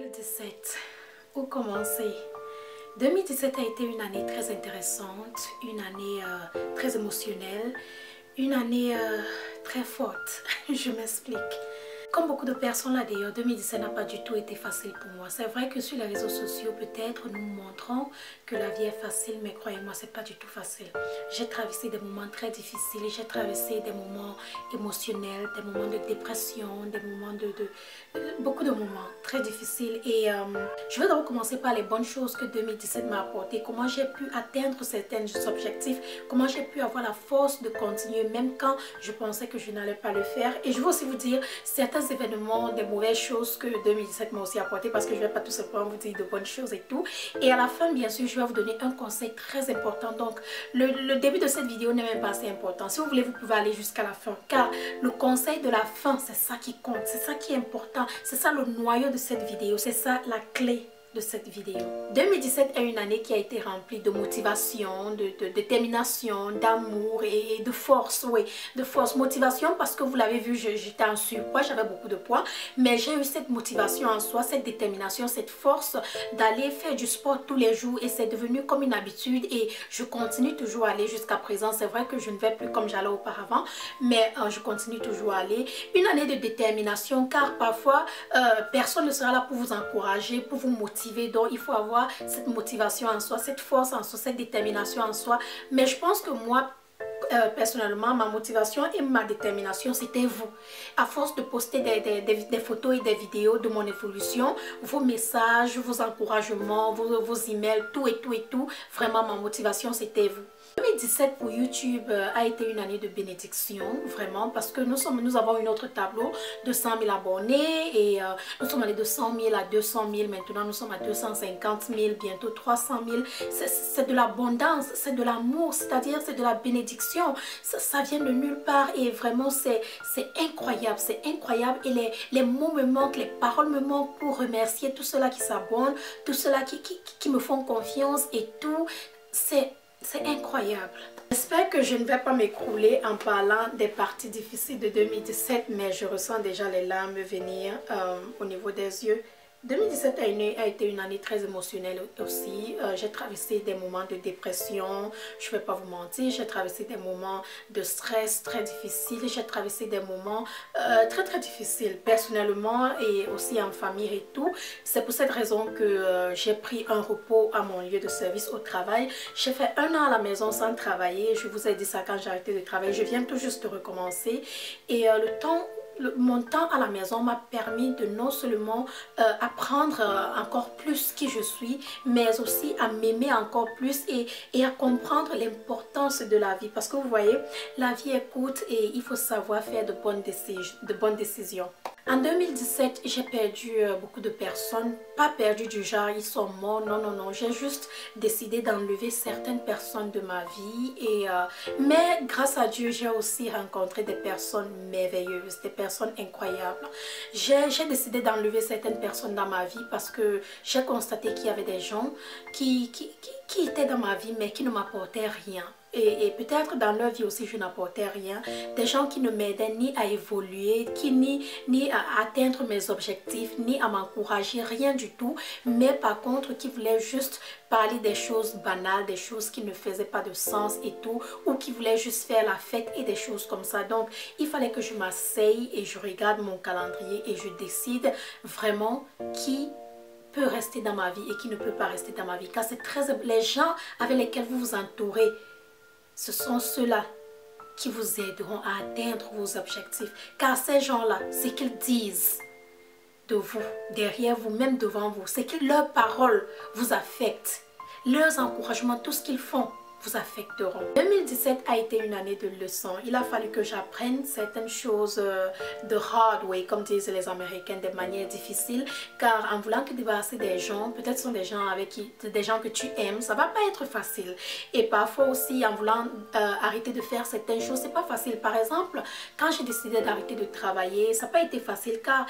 2017, où commencer? 2017 a été une année très intéressante, une année très émotionnelle, une année très forte. Je m'explique. Comme beaucoup de personnes là d'ailleurs, 2017 n'a pas du tout été facile pour moi. C'est vrai que sur les réseaux sociaux, peut-être nous montrons que la vie est facile, mais croyez-moi, c'est pas du tout facile. J'ai traversé des moments très difficiles, j'ai traversé des moments émotionnels, des moments de dépression, des moments beaucoup de moments très difficiles. Et je vais d'abord commencer par les bonnes choses que 2017 m'a apporté, comment j'ai pu atteindre certains objectifs, comment j'ai pu avoir la force de continuer même quand je pensais que je n'allais pas le faire. Et je veux aussi vous dire certains événements, des mauvaises choses que 2017 m'a aussi apporté, parce que je ne vais pas tout simplement vous dire de bonnes choses et tout. Et à la fin, bien sûr, je vais vous donner un conseil très important. Donc, le début de cette vidéo n'est même pas assez important. Si vous voulez, vous pouvez aller jusqu'à la fin, car le conseil de la fin, c'est ça qui compte, c'est ça qui est important, c'est ça le noyau de cette vidéo, c'est ça la clé de cette vidéo. 2017 est une année qui a été remplie de motivation, de détermination, d'amour et de force, oui, de force. Motivation parce que vous l'avez vu, j'étais en surpoids, j'avais beaucoup de poids, mais j'ai eu cette motivation en soi, cette détermination, cette force d'aller faire du sport tous les jours, et c'est devenu comme une habitude et je continue toujours à aller jusqu'à présent. C'est vrai que je ne vais plus comme j'allais auparavant, mais je continue toujours à aller. Une année de détermination, car parfois personne ne sera là pour vous encourager, pour vous motiver. Donc il faut avoir cette motivation en soi, cette force en soi, cette détermination en soi. Mais je pense que moi, personnellement, ma motivation et ma détermination, c'était vous. À force de poster des photos et des vidéos de mon évolution, vos messages, vos encouragements, vos emails, tout et tout et tout, vraiment ma motivation, c'était vous. 2017 pour YouTube a été une année de bénédiction, vraiment, parce que nous avons une autre tableau de 100 000 abonnés et nous sommes allés de 100 000 à 200 000, maintenant nous sommes à 250 000, bientôt 300 000. C'est de l'abondance, c'est de l'amour, c'est-à-dire c'est de la bénédiction. Ça vient de nulle part et vraiment c'est incroyable, c'est incroyable. Et les mots me manquent, les paroles me manquent pour remercier tous ceux-là qui s'abonnent, tous ceux-là qui me font confiance et tout. C'est incroyable. J'espère que je ne vais pas m'écrouler en parlant des parties difficiles de 2017, mais je ressens déjà les larmes venir au niveau des yeux. 2017 a été une année très émotionnelle aussi. J'ai traversé des moments de dépression, je ne vais pas vous mentir. J'ai traversé des moments de stress très difficiles. J'ai traversé des moments très difficiles personnellement et aussi en famille et tout. C'est pour cette raison que j'ai pris un repos à mon lieu de service au travail. J'ai fait 1 an à la maison sans travailler. Je vous ai dit ça quand j'ai arrêté de travailler. Je viens tout juste de recommencer et mon temps à la maison m'a permis de non seulement apprendre encore plus qui je suis, mais aussi à m'aimer encore plus et à comprendre l'importance de la vie. Parce que vous voyez, la vie est courte et il faut savoir faire de bonnes décisions. En 2017, j'ai perdu beaucoup de personnes, pas perdu du genre ils sont morts, non, non, non. J'ai juste décidé d'enlever certaines personnes de ma vie. Mais grâce à Dieu, j'ai aussi rencontré des personnes merveilleuses, des personnes incroyables. J'ai décidé d'enlever certaines personnes dans ma vie parce que j'ai constaté qu'il y avait des gens qui étaient dans ma vie mais qui ne m'apportaient rien. Et peut-être dans leur vie aussi je n'apportais rien, des gens qui ne m'aidaient ni à évoluer, ni à atteindre mes objectifs, ni à m'encourager, rien du tout, mais par contre qui voulaient juste parler des choses banales, des choses qui ne faisaient pas de sens et tout, ou qui voulaient juste faire la fête et des choses comme ça. Donc il fallait que je m'asseye et je regarde mon calendrier et je décide vraiment qui peut rester dans ma vie et qui ne peut pas rester dans ma vie, car c'est les gens avec lesquels vous vous entourez, ce sont ceux-là qui vous aideront à atteindre vos objectifs. Car ces gens-là, ce qu'ils disent de vous, derrière vous, même devant vous, c'est que leurs paroles vous affectent. Leurs encouragements, tout ce qu'ils font, vous affecteront. 2017 a été une année de leçons. Il a fallu que j'apprenne certaines choses de hard way, comme disent les Américains, de manière difficile, car en voulant te débarrasser des gens, peut-être ce sont des gens que tu aimes, ça va pas être facile. Et parfois aussi en voulant arrêter de faire certaines choses, c'est pas facile. Par exemple, quand j'ai décidé d'arrêter de travailler, ça n'a pas été facile, car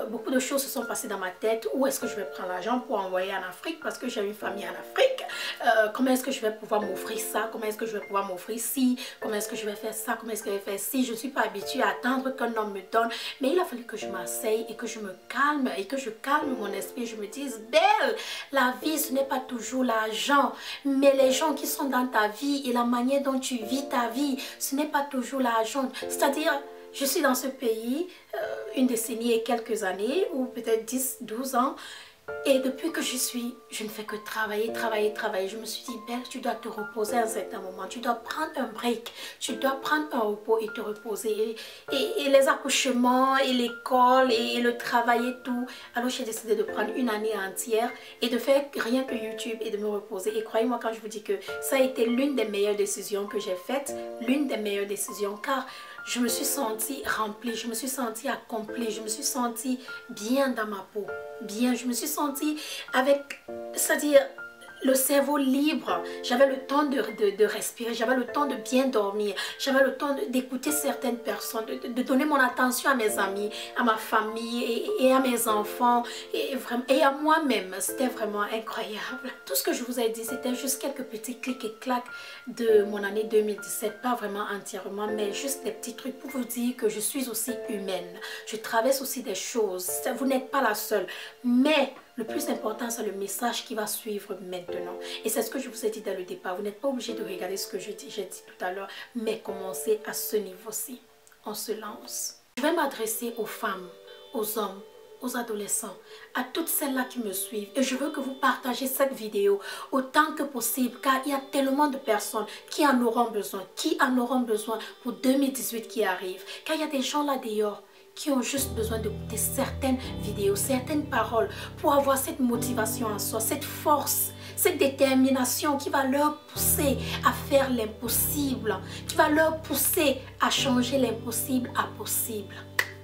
beaucoup de choses se sont passées dans ma tête. Où est-ce que je vais prendre l'argent pour envoyer en Afrique, parce que j'ai une famille en Afrique? Comment est-ce que je vais pouvoir m'offrir m'offrir ça, comment est-ce que je vais pouvoir m'offrir ci, comment est-ce que je vais faire ça, comment est-ce que je vais faire ci. Je ne suis pas habituée à attendre qu'un homme me donne. Mais il a fallu que je m'asseye et que je me calme et que je calme mon esprit. Je me dise, Belle, la vie, ce n'est pas toujours l'argent, mais les gens qui sont dans ta vie et la manière dont tu vis ta vie, ce n'est pas toujours l'argent. C'est-à-dire, je suis dans ce pays une décennie et quelques années, ou peut-être 10, 12 ans. Et depuis que je ne fais que travailler, travailler, travailler. Je me suis dit, Belle, tu dois te reposer à un certain moment. Tu dois prendre un break. Tu dois prendre un repos et te reposer. Et les accouchements, et l'école, et le travail et tout. Alors j'ai décidé de prendre une année entière et de faire rien que YouTube et de me reposer. Et croyez-moi quand je vous dis que ça a été l'une des meilleures décisions que j'ai faites. L'une des meilleures décisions, car je me suis sentie remplie, je me suis sentie accomplie, je me suis sentie bien dans ma peau. Bien, je me suis sentie avec, c'est-à-dire le cerveau libre. J'avais le temps de respirer, j'avais le temps de bien dormir, j'avais le temps d'écouter certaines personnes, de donner mon attention à mes amis, à ma famille et à mes enfants et à moi-même. C'était vraiment incroyable. Tout ce que je vous ai dit, c'était juste quelques petits clics et clacs de mon année 2017, pas vraiment entièrement, mais juste des petits trucs pour vous dire que je suis aussi humaine. Je traverse aussi des choses. Vous n'êtes pas la seule, mais le plus important, c'est le message qui va suivre maintenant. Et c'est ce que je vous ai dit dès le départ. Vous n'êtes pas obligé de regarder ce que j'ai dit tout à l'heure, mais commencez à ce niveau-ci. On se lance. Je vais m'adresser aux femmes, aux hommes, aux adolescents, à toutes celles-là qui me suivent. Et je veux que vous partagez cette vidéo autant que possible, car il y a tellement de personnes qui en auront besoin pour 2018 qui arrive. Car il y a des gens là dehors qui ont juste besoin d'écouter certaines vidéos, certaines paroles pour avoir cette motivation en soi, cette force, cette détermination qui va leur pousser à faire l'impossible, qui va leur pousser à changer l'impossible à possible.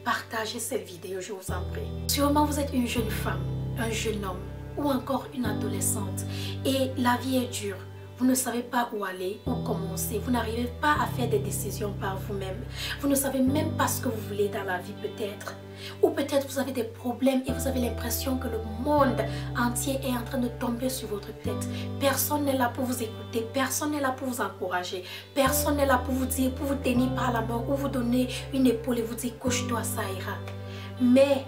Partagez cette vidéo, je vous en prie. Sûrement vous êtes une jeune femme, un jeune homme ou encore une adolescente et la vie est dure. Vous ne savez pas où aller, où commencer. Vous n'arrivez pas à faire des décisions par vous-même. Vous ne savez même pas ce que vous voulez dans la vie peut-être. Ou peut-être vous avez des problèmes et vous avez l'impression que le monde entier est en train de tomber sur votre tête. Personne n'est là pour vous écouter. Personne n'est là pour vous encourager. Personne n'est là pour vous dire, pour vous tenir par la main ou vous donner une épaule et vous dire couche-toi, ça ira. Mais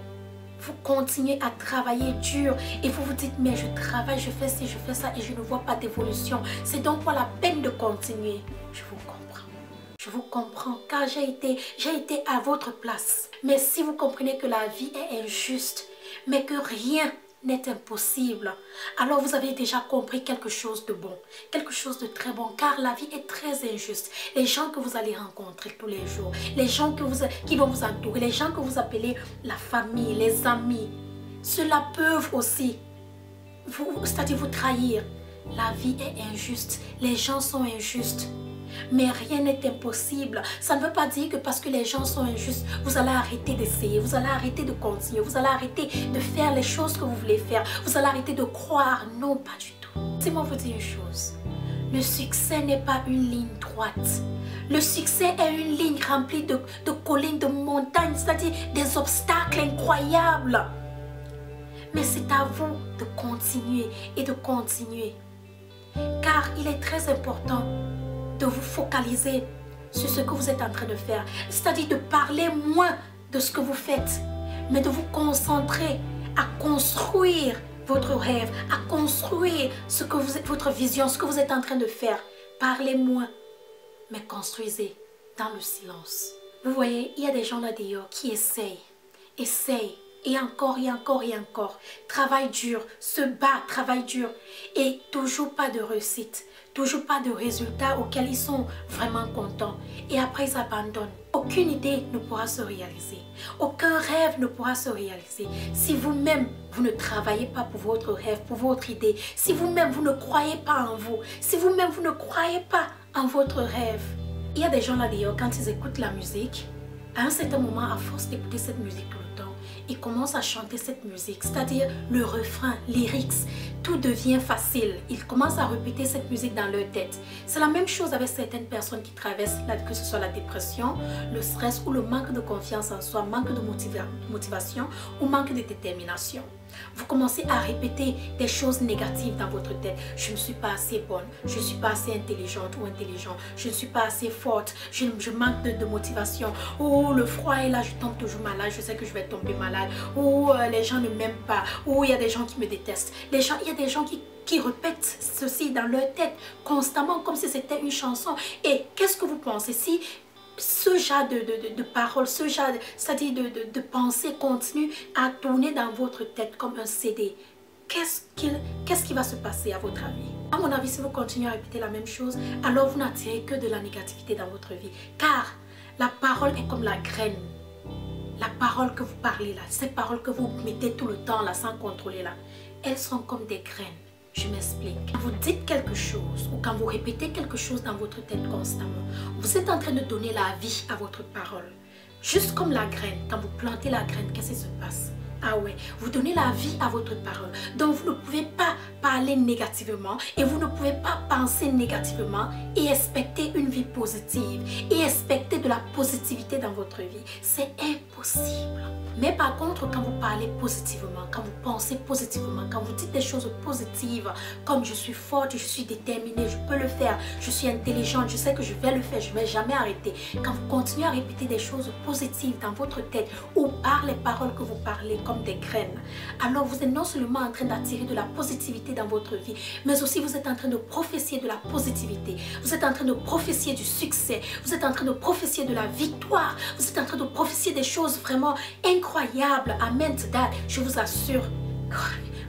vous continuez à travailler dur et vous vous dites, mais je travaille, je fais ci, je fais ça et je ne vois pas d'évolution. C'est donc pas la peine de continuer. Je vous comprends. Je vous comprends car j'ai été à votre place. Mais si vous comprenez que la vie est injuste, mais que rien n'est impossible, alors vous avez déjà compris quelque chose de bon, quelque chose de très bon, car la vie est très injuste. Les gens que vous allez rencontrer tous les jours, les gens qui vont vous entourer, les gens que vous appelez la famille, les amis, ceux-là peuvent aussi c'est-à-dire vous trahir. La vie est injuste, les gens sont injustes. Mais rien n'est impossible. Ça ne veut pas dire que parce que les gens sont injustes, vous allez arrêter d'essayer, vous allez arrêter de continuer, vous allez arrêter de faire les choses que vous voulez faire, vous allez arrêter de croire. Non, pas du tout. Laissez-moi vous dire une chose. Le succès n'est pas une ligne droite. Le succès est une ligne remplie de collines, de montagnes, c'est-à-dire des obstacles incroyables. Mais c'est à vous de continuer et de continuer. Car il est très important de vous focaliser sur ce que vous êtes en train de faire. C'est-à-dire de parler moins de ce que vous faites, mais de vous concentrer à construire votre rêve, à construire votre vision, ce que vous êtes en train de faire. Parlez moins, mais construisez dans le silence. Vous voyez, il y a des gens là dehors qui essayent, et encore, et encore, et encore. Travail dur, se bat, travail dur. Et toujours pas de réussite. Toujours pas de résultats auxquels ils sont vraiment contents. Et après, ils abandonnent. Aucune idée ne pourra se réaliser. Aucun rêve ne pourra se réaliser. Si vous-même, vous ne travaillez pas pour votre rêve, pour votre idée. Si vous-même, vous ne croyez pas en vous. Si vous-même, vous ne croyez pas en votre rêve. Il y a des gens là dehors, quand ils écoutent la musique, à un certain moment, à force d'écouter cette musique tout le temps, ils commencent à chanter cette musique, c'est-à-dire le refrain, lyrics, tout devient facile. Ils commencent à répéter cette musique dans leur tête. C'est la même chose avec certaines personnes qui traversent, que ce soit la dépression, le stress ou le manque de confiance en soi, manque de motivation ou manque de détermination. Vous commencez à répéter des choses négatives dans votre tête. Je ne suis pas assez bonne, je ne suis pas assez intelligente ou intelligent, je ne suis pas assez forte, je manque de motivation. Ou le froid est là, je tombe toujours malade, je sais que je vais tomber malade. Ou les gens ne m'aiment pas, ou il y a des gens qui me détestent. Il y a des gens qui répètent ceci dans leur tête constamment comme si c'était une chanson. Et qu'est-ce que vous pensez si ce genre de paroles, ce genre, c'est-à-dire de pensée continue à tourner dans votre tête comme un CD? Qu'est-ce qui va se passer à votre avis? À mon avis, si vous continuez à répéter la même chose, alors vous n'attirez que de la négativité dans votre vie. Car la parole est comme la graine. La parole que vous parlez là, ces paroles que vous mettez tout le temps là, sans contrôler là, elles sont comme des graines. Je m'explique. Quand vous dites quelque chose ou quand vous répétez quelque chose dans votre tête constamment, vous êtes en train de donner la vie à votre parole. Juste comme la graine, quand vous plantez la graine, qu'est-ce qui se passe? Ah ouais, vous donnez la vie à votre parole. Donc vous ne pouvez pas parler négativement et vous ne pouvez pas penser négativement et expecter une vie positive et expecter de la positivité dans votre vie. C'est impossible. Mais par contre, quand vous parlez positivement, quand vous pensez positivement, quand vous dites des choses positives, comme je suis forte, je suis déterminée, je peux le faire, je suis intelligente, je sais que je vais le faire, je ne vais jamais arrêter. Quand vous continuez à répéter des choses positives dans votre tête ou par les paroles que vous parlez comme des graines, alors vous êtes non seulement en train d'attirer de la positivité dans votre vie, mais aussi vous êtes en train de prophétiser de la positivité. Vous êtes en train de prophétiser du succès, vous êtes en train de prophétiser de la victoire, vous êtes en train de prophétiser des choses vraiment incroyables. Amen to that, je vous assure.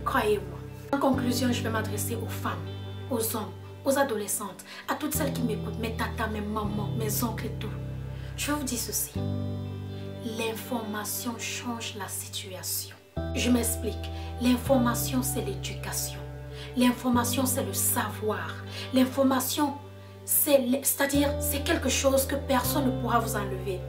Croyez-moi. En conclusion, je vais m'adresser aux femmes, aux hommes, aux adolescentes, à toutes celles qui m'écoutent, mes tatas, mes mamans, mes oncles et tout. Je vais vous dire ceci. L'information change la situation. Je m'explique. L'information, c'est l'éducation. L'information, c'est le savoir. L'information, c'est-à-dire, c'est quelque chose que personne ne pourra vous enlever.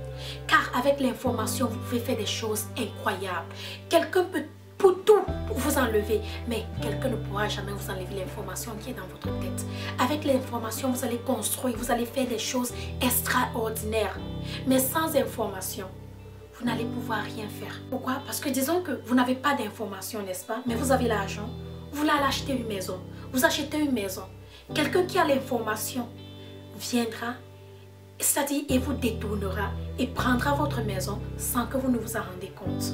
Car avec l'information, vous pouvez faire des choses incroyables. Quelqu'un peut pour tout vous enlever, mais quelqu'un ne pourra jamais vous enlever l'information qui est dans votre tête. Avec l'information, vous allez construire, vous allez faire des choses extraordinaires. Mais sans information, vous n'allez pouvoir rien faire. Pourquoi? Parce que disons que vous n'avez pas d'information, n'est-ce pas? Mais vous avez l'argent, vous voulez aller acheter une maison. Vous achetez une maison. Quelqu'un qui a l'information viendra, c'est-à-dire et vous détournera et prendra votre maison sans que vous ne vous en rendez compte.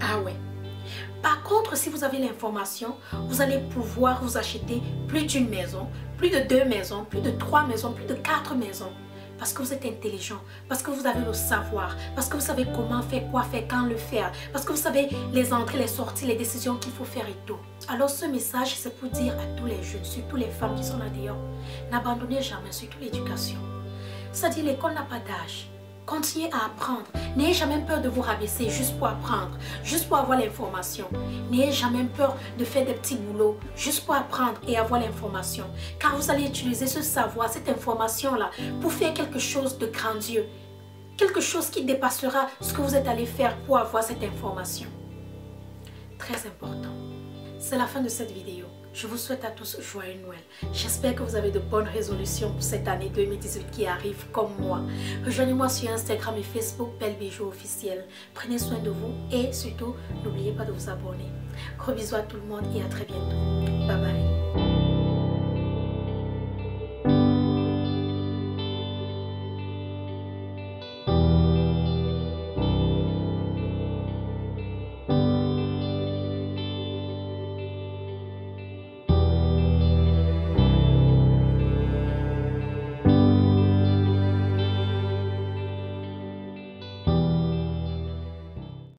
Ah ouais. Par contre, si vous avez l'information, vous allez pouvoir vous acheter plus d'une maison, plus de 2 maisons, plus de 3 maisons, plus de 4 maisons. Parce que vous êtes intelligent, parce que vous avez le savoir, parce que vous savez comment faire, quoi faire, quand le faire, parce que vous savez les entrées, les sorties, les décisions qu'il faut faire et tout. Alors ce message, c'est pour dire à tous les jeunes, surtout les femmes qui sont là dehors, n'abandonnez jamais, surtout l'éducation. C'est-à-dire l'école n'a pas d'âge. Continuez à apprendre. N'ayez jamais peur de vous rabaisser juste pour apprendre, juste pour avoir l'information. N'ayez jamais peur de faire des petits boulots juste pour apprendre et avoir l'information. Car vous allez utiliser ce savoir, cette information-là pour faire quelque chose de grandiose. Quelque chose qui dépassera ce que vous êtes allé faire pour avoir cette information. Très important. C'est la fin de cette vidéo. Je vous souhaite à tous joyeux Noël. J'espère que vous avez de bonnes résolutions pour cette année 2018 qui arrive comme moi. Rejoignez-moi sur Instagram et Facebook, Belle Bijou officiel. Prenez soin de vous et surtout, n'oubliez pas de vous abonner. Gros bisous à tout le monde et à très bientôt. Bye bye.